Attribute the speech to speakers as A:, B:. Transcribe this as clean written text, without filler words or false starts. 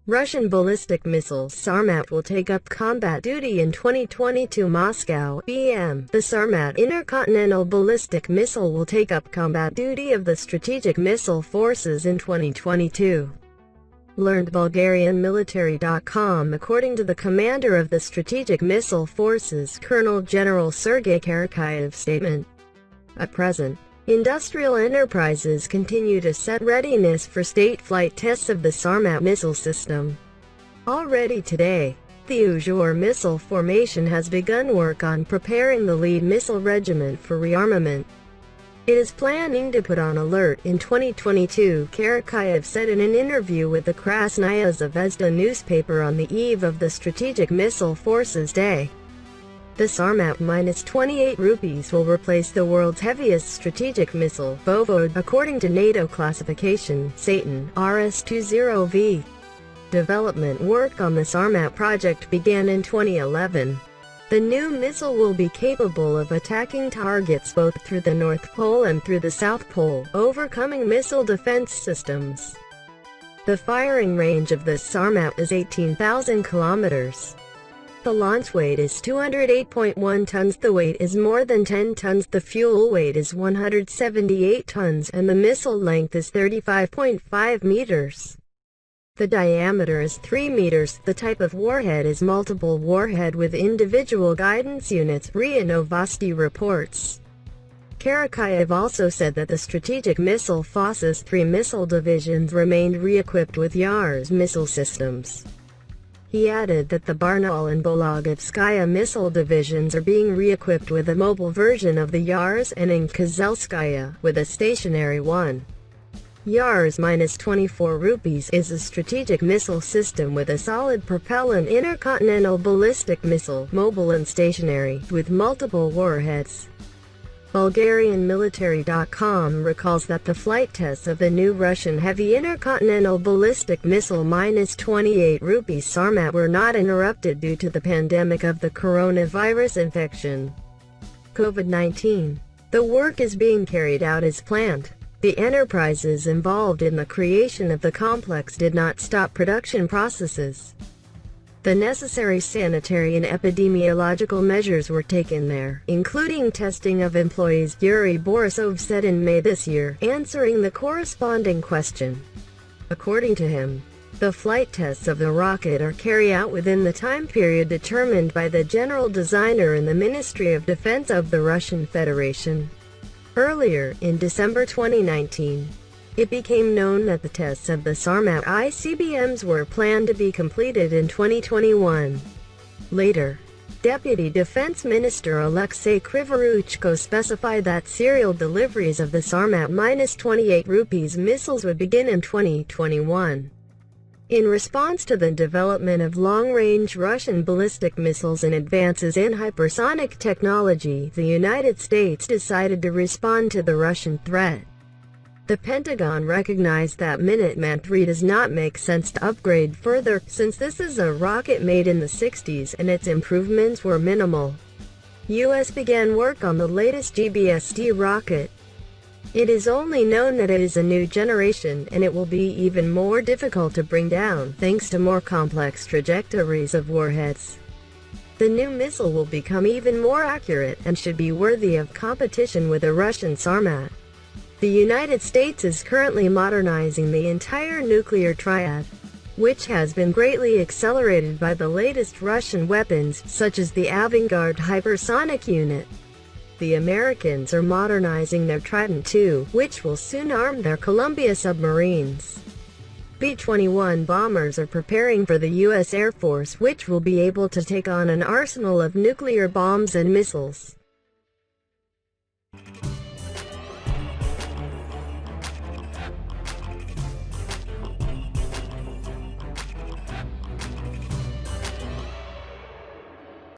A: Russian ballistic missile Sarmat will take up combat duty in 2022. Moscow, BM. The Sarmat intercontinental ballistic missile will take up combat duty of the strategic missile forces in 2022. Learned BulgarianMilitary.com. According to the commander of the strategic missile forces, Colonel General Sergei Karakaev statement. At present, industrial enterprises continue to set readiness for state flight tests of the Sarmat missile system. Already today, the Uzhur missile formation has begun work on preparing the lead missile regiment for rearmament. It is planning to put on alert in 2022, Karakaev said in an interview with the Krasnaya Zvezda newspaper on the eve of the Strategic Missile Forces Day. The Sarmat-28 rupees will replace the world's heaviest strategic missile, Voevoda, according to NATO classification, Satan, RS-20V. Development work on the Sarmat project began in 2011. The new missile will be capable of attacking targets both through the North Pole and through the South Pole, overcoming missile defense systems. The firing range of the Sarmat is 18,000 kilometers. The launch weight is 208.1 tons, the weight is more than 10 tons, the fuel weight is 178 tons, and the missile length is 35.5 meters. The diameter is 3 meters. The type of warhead is multiple warhead with individual guidance units, RIA Novosti reports. Karakaev also said that the strategic missile forces' 3 missile divisions remained re-equipped with Yars missile systems. He added that the Barnaul and Bologovskaya missile divisions are being re-equipped with a mobile version of the Yars, and in Kozelskaya, with a stationary one. Yars-24 rupees is a strategic missile system with a solid propellant intercontinental ballistic missile, mobile and stationary, with multiple warheads. BulgarianMilitary.com recalls that the flight tests of the new Russian heavy intercontinental ballistic missile -28 rupees Sarmat were not interrupted due to the pandemic of the coronavirus infection. COVID-19. The work is being carried out as planned. The enterprises involved in the creation of the complex did not stop production processes. The necessary sanitary and epidemiological measures were taken there, including testing of employees, Yuri Borisov said in May this year, answering the corresponding question. According to him, the flight tests of the rocket are carried out within the time period determined by the general designer in the Ministry of Defense of the Russian Federation. Earlier, in December 2019, it became known that the tests of the Sarmat ICBMs were planned to be completed in 2021. Later, Deputy Defense Minister Alexei Krivoruchko specified that serial deliveries of the Sarmat-28 rupees missiles would begin in 2021. In response to the development of long-range Russian ballistic missiles and advances in hypersonic technology, the United States decided to respond to the Russian threat. The Pentagon recognized that Minuteman III does not make sense to upgrade further, since this is a rocket made in the 60s and its improvements were minimal. U.S. began work on the latest GBSD rocket. It is only known that it is a new generation, and it will be even more difficult to bring down, thanks to more complex trajectories of warheads. The new missile will become even more accurate, and should be worthy of competition with the Russian Sarmat. The United States is currently modernizing the entire nuclear triad, which has been greatly accelerated by the latest Russian weapons, such as the Avangard hypersonic unit. The Americans are modernizing their Trident II, which will soon arm their Columbia submarines. B-21 bombers are preparing for the U.S. Air Force, which will be able to take on an arsenal of nuclear bombs and missiles.